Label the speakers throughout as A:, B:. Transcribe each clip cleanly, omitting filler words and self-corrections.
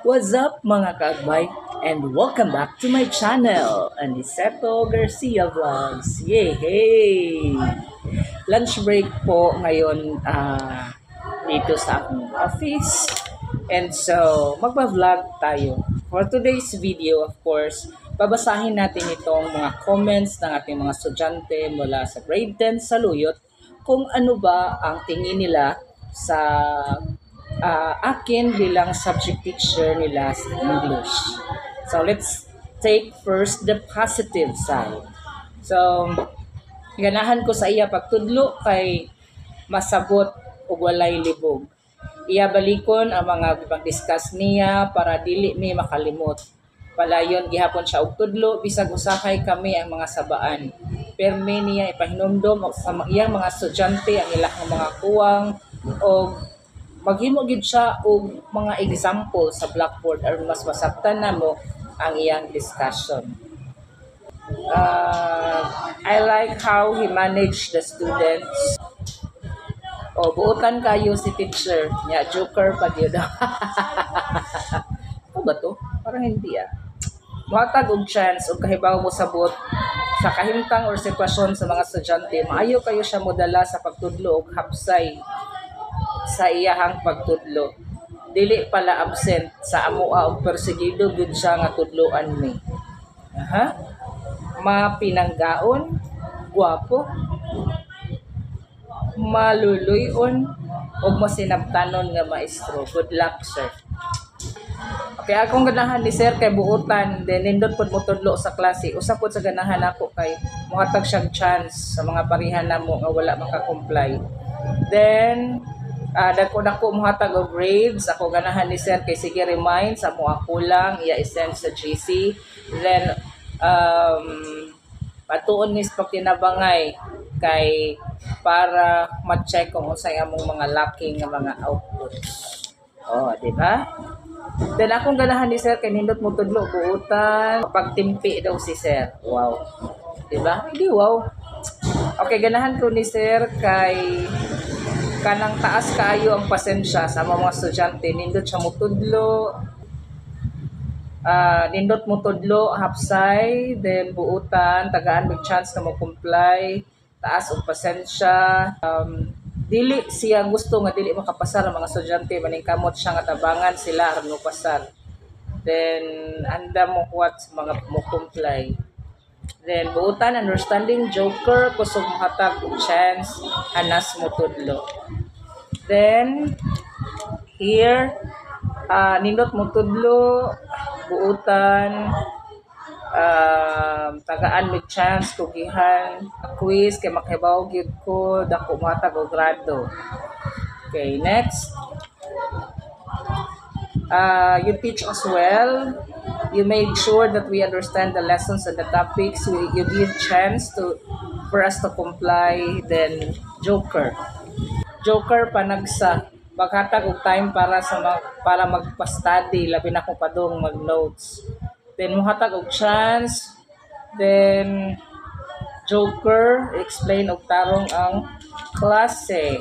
A: What's up mga kaagmay? And welcome back to my channel, Aniceto Garcia Vlogs. Yay! Lunch break po ngayon dito sa aking office. And so, magpa-vlog tayo. For today's video, of course, babasahin natin itong mga comments ng ating mga estudyante mula sa grade 10 sa Luyot kung ano ba ang tingin nila sa akin bilang subject teacher nila sa English. So, let's take first the positive side. So, ganahan ko sa iya pagtudlo kay masabot ug walay libog. Iya balikon ang mga gipag-discuss niya para dili mi makalimot. Palayon gihapon siya og tudlo bisag usahay kami ang mga sabaan. Permi niya ipahinumdom sa iyang mga estudyante ang ilang mga kuwang o maghimo gid siya og mga example sa blackboard aron mas masabtan namo ang iyang discussion. I like how he managed the students. O buotan kayo si teacher nya joker pa gyud. Ano ba to? Parang hindi Muhatag og chance og kahibaw mo sabot sa kahimtang or sitwasyon sa mga estudyante. Maayo kayo siya modala sa pagtudlo og hapsay sa iyahang pagtudlo. Dili pala absent sa amoa og perseguido gud siya nga tudloan mi. Mapinanggaon, guwapo, maluluyon, ug masinabtanon nga maestro. Good luck, sir. Okay, akong ganahan ni sir kay buutan, then nindot pod mo tudlo sa klase. Usa pod sa ganahan ako kay muhatag siyang chance sa mga parihan namo nga wala maka-comply. Then dako muhatag og grades. Ako ganahan ni sir kay sige remind sa mo kulang iya i-send sa GC. Then patuon ni sa pagtinabangay kay para ma-check kung unsay among mga lacking nga mga outputs. Di ba? Then akong ganahan ni sir kay nindot mo tudlo buutan, pagtimpi daw si sir. Wow. Di ba? Hindi wow. Okay, ganahan ko ni sir kay kanang taas kaayo ang pasensya sa mga estudyante. Nindot siya mo tudlo. Nindot mo tudlo hapsay, then buutan, tagaan may chance na mo comply, taas og pasensya. Dili siya gusto nga dili makapasar ang mga estudyante, maningkamot siya nga tabangan sila aron mo pasar. Then anda mo kuwat sa mga mo comply. Then buutan, understanding, joker, kusog hatag og chance, hanas mo tudlo. Then here nindot mo tudlo, buutan, tagaan may chance tugihan quiz kay makahibaw gyud ko dako matag og grado. Okay, next. You teach us well. You made sure that we understand the lessons and the topics. You give chance for us to comply. Then joker panagsa maghatag og time para magpa-study labi na kung padung mag-notes. Then muhatag og chance. Then joker explain og tarong ang klase.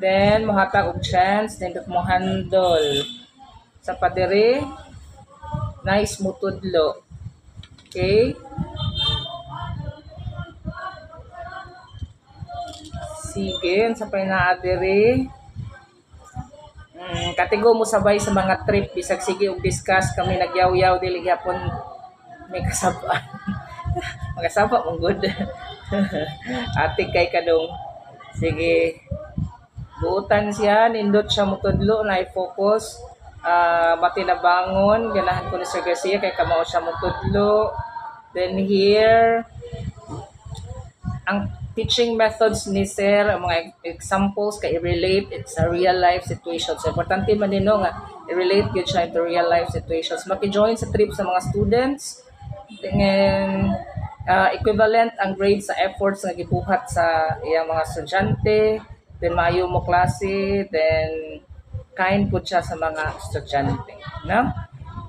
A: Then muhatag og chance nindot mo handle sa padere. Nice mo tudlo. Okay? Sige, sa pinaadere. Katigo mo sabay sa mga trip bisag sige og discuss kami nagyaw-yaw dili gyapon may kasabaan. Magasaba mong good. Atik kay kadong. Sige. Buutan siya, nindot siya mo tudlo na i-focus. Matinabangon, ganahan ko ni Sir Garcia kay kamao siya mo tudlo. Then here ang teaching methods ni sir, ang mga examples kay i-relate it sa real life situations. So, importante man nino nga i-relate gyud siya into real life situations. Maki-join sa trip sa mga students. Then equivalent ang grade sa efforts nga gibuhat sa iyang mga estudyante. Then maayo mo klase, then kind pud siya sa mga estudyante, no?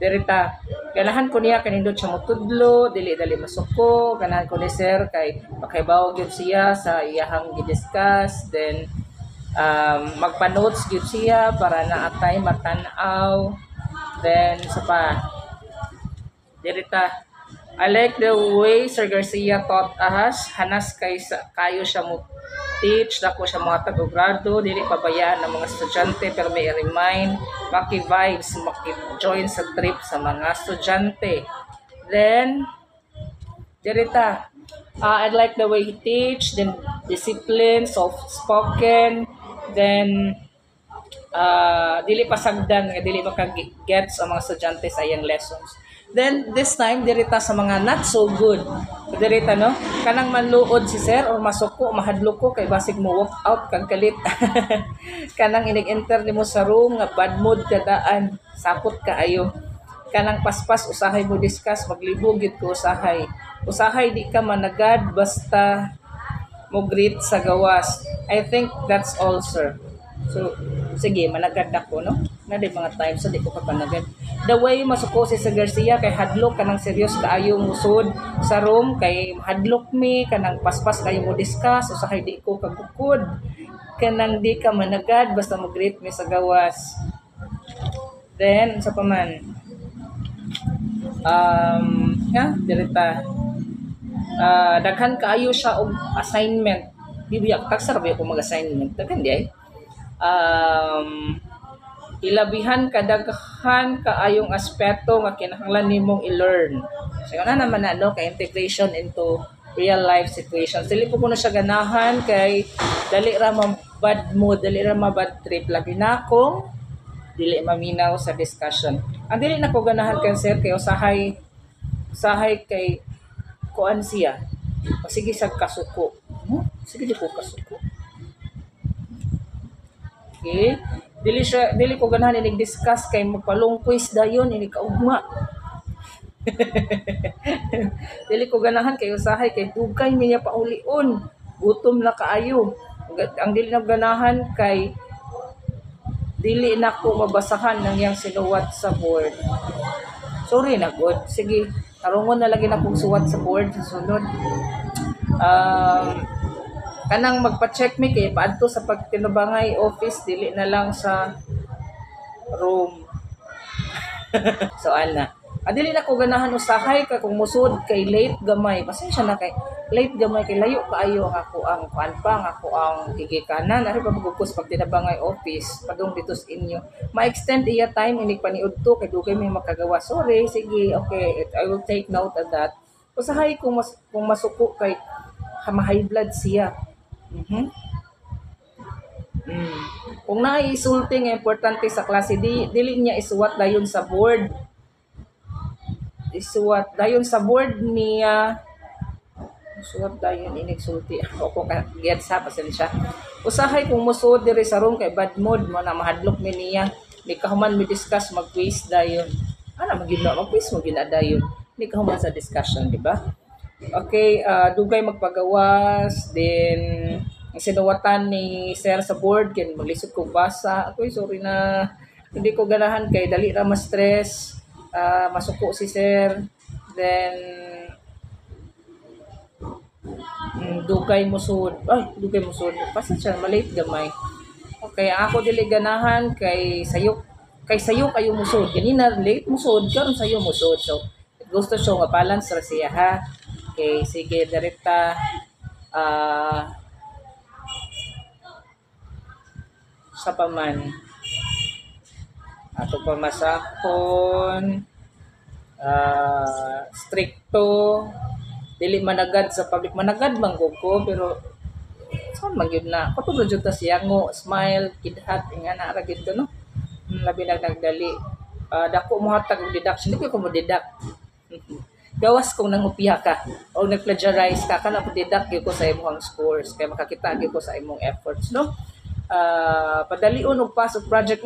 A: Derita, ganahan ko niya kanindot siya motudlo, dili dali masuko, ganahan ko ni sir kay makahibaw gyud siya sa iyahang gi-discuss, then magpa-notes gyud siya para naatay matanaw. Then sa pa dirita, I like the way Sir Garcia taught us. Hanas kayo siya mo teach, dako siya mga tag-grado, dili pabayaan ng mga estudyante, pero may remind, maki-vibes, maki-join sa trip sa mga estudyante. Then, dirita, I like the way he teach, then discipline, soft-spoken, then dili pasagdan nga dili maka-gets ang mga estudyante sa iyang lessons. Then this time dirita sa mga not so good. Dirita no, kanang manluod si sir or masuko, mahadlok ko kay basig mo walk out kag kalit. Kanang inig-enter nimo sa room nga bad mood ka daan, sapot ka ayo. Kanang paspas usahay mo discuss, maglibog gyud ko usahay. Usahay di ka managad basta mo greet sa gawas. I think that's all, sir. So, sige, managad ako, no? Na di mga times, so di ko kapanagad. The way masuko si Sir Garcia, kay hadlok ka ng serious kaayo musod sa room, kay hadlok mi, kanang paspas kayo mo discuss, o sa di ko kagukod, kanang di ka managad, basta mag-greet mi sa gawas. Then, sa paman, dirita, daghan kaayo siya og assignment. Bibiyak, tagsarabay ako mag-assignment. Daghan di ay. Ilabihan kadaghan kaayong aspeto nga kinahanglan nimong i-learn. So na naman na no, kay integration into real life situations. Dili ko kuno siya ganahan kay dali ra ma bad mood, dali ra ma bad trip, labi na kung dili maminaw sa discussion. Ang dili na ko ganahan kay sir kay usahay kay kuan siya. O sige sa kasuko. Sige di ko kasuko. Okay? Dili ko ganahan inig discuss kay magpalong quiz dayon ini kaugma. Dili ko ganahan kay usahay kay dugay niya paulion. Gutom na kaayo. Ang dili na ganahan kay dili na ko mabasahan ng yang sinuwat sa board. Sorry na good. Sige, tarungon na lagi na kong suwat sa board sa sunod. Kanang magpa-check mi kay paadto sa pagtinubangay office dili na lang sa room. So ana. Dili na ko ganahan usahay ka kung musud kay late gamay. Pasensya na kay late gamay kay layo kaayo ang ako ang panpang ako ang gigikanan ari pa magugos pag tinabangay office padung dito sa inyo. Ma-extend iya time inig paniudto kay dugay may makagawa. Sorry, sige, okay. I will take note of that. Usahay kung masuko kay high blood siya. Kung naisulti nga importante sa klase, dili niya isuwat dayon sa board. Isuwat dayon sa board niya. Isuwat dayon inigsulti. O kung gets sa pasensya. Usahay kung musud diri sa room kay bad mood mo na mahadlok mi niya. Di kahuman mi discuss mag-quiz dayon. Ana magina mag-quiz mo ginadayon. Di kahuman sa discussion, di ba? Okay, dugay magpagawas, then ang sinuwatan ni sir sa board, kaya maglisod ko basa. Ako sorry na hindi ko ganahan kay dali ra ma-stress, masuko si sir, then dugay musud. Dugay musud. Pasensya, malate gamay. Okay, ako dili ganahan kay sayo kayo musud. Ganina late musud, karon sayo musud. So, gusto siya nga balance ra siya ha. Okay, sige, direta. Sa paman. Ato pamasakon. Stricto. Dili managad sa public. Managad man ko, pero saan man yun na. Katulad yun ta siya ngo, smile, kidhat, nga na ragid ko, no? Labi nagdali. Dako mo hatag og deduction. Hindi ko mo deduct. Gawas kung nangupiha ka o nag-plagiarize ka, kana po deduct ko sa imong scores kaya makakita ko sa imong efforts, no? Padalion og pasok project,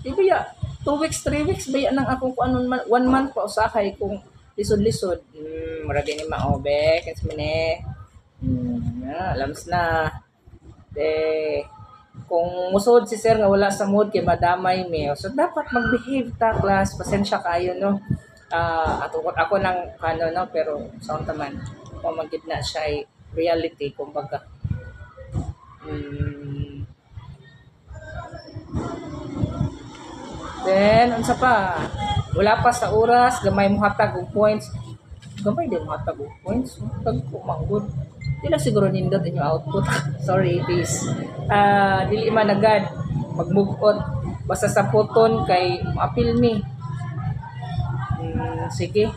A: ibiya 2 weeks, 3 weeks baya nang akong kuanon 1 month pa usahay kung lisod-lisod. Murag ni maobe kasi mine. Alams na. Kung musod si sir nga wala sa mood kay madamay mi. So dapat mag-behave ta class, pasensya kayo, no? Ako nang no, pero sound naman mamagid na siya ay reality kumbaga. Then unsa pa Wala pa sa oras, gamay mo hatag og points. Gamay din mo hatag og points. Hatag ko manggod. Di na siguro nindot inyo output. Sorry, please. Dili man agad mag-move on. Basta sa puton kay apil me. Sige.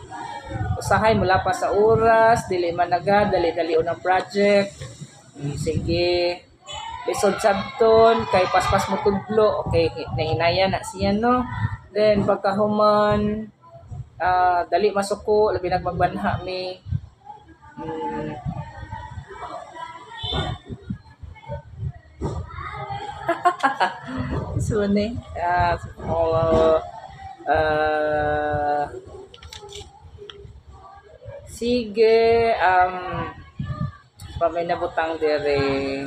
A: Usahay mula pa sa oras, dili man agad, dali-dali unang project. Sige. Lisod sabton kay paspas mo tudlo. Okay, nahinaya na siya no. Then pagkahuman dali masuko, labi nagmagbanha mi. So ni sige pa may nabutang dire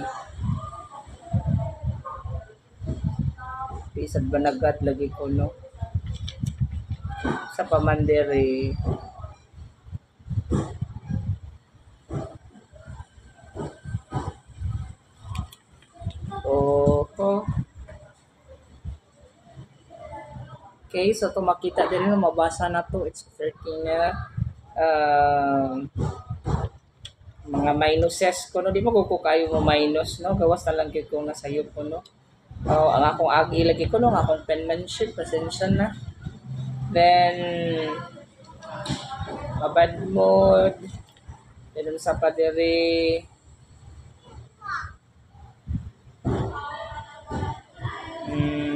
A: bisag banagat lagi ko no sa pamandere oh. Okay, so to makita din no, mabasa na to. It's 13 na. Mga minuses ko, no? Di mo ko kayo mo minus, no? Gawas na lang ko na sayo ko, no? Ang akong agi lagi ko, no? Ang akong penmanship, pasensya na. Then, mabad mode. Then, sa padere,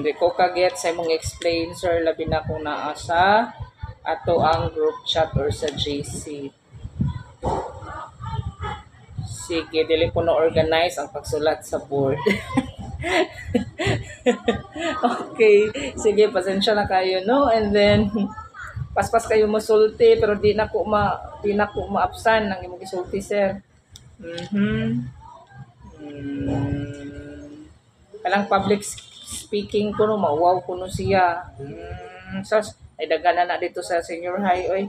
A: di ko kaget sa imong explain sir labi na kung naa sa ato ang group chat or sa JC. Sige, dili ko na organize ang pagsulat sa board. Okay, sige, pasensya na kayo no, and then paspas kayo mosulti pero di na ko maapsan ang imong gisulti sir. Kalang public speaking ko no, mauwaw ko no siya. Sas, ay dagana na dito sa senior high, oy.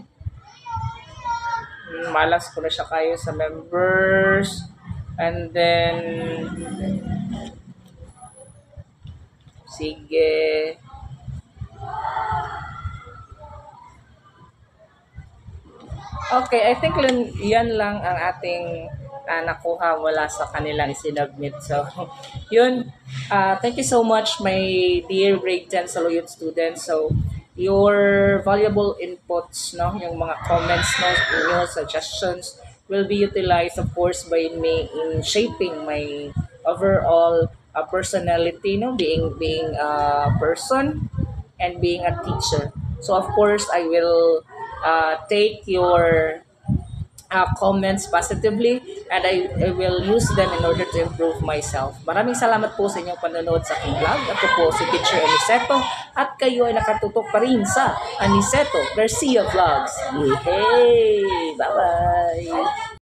A: Malas ko na siya kayo sa members. And then, sige. Okay, I think yan lang ang ating nakuha wala sa kanilang sinubmit. So, yun. Thank you so much, my dear grade 10 Saluyot students. So, your valuable inputs, no, yung mga comments, no, your suggestions will be utilized, of course, by me in shaping my overall personality, no, being a person and being a teacher. So, of course, I will take your comments positively and I will use them in order to improve myself. Maraming salamat po sa inyong panonood sa aking vlog. Ako po si Teacher Aniceto at kayo ay nakatutok pa rin sa Aniceto Garcia Vlogs. Yay! Bye-bye!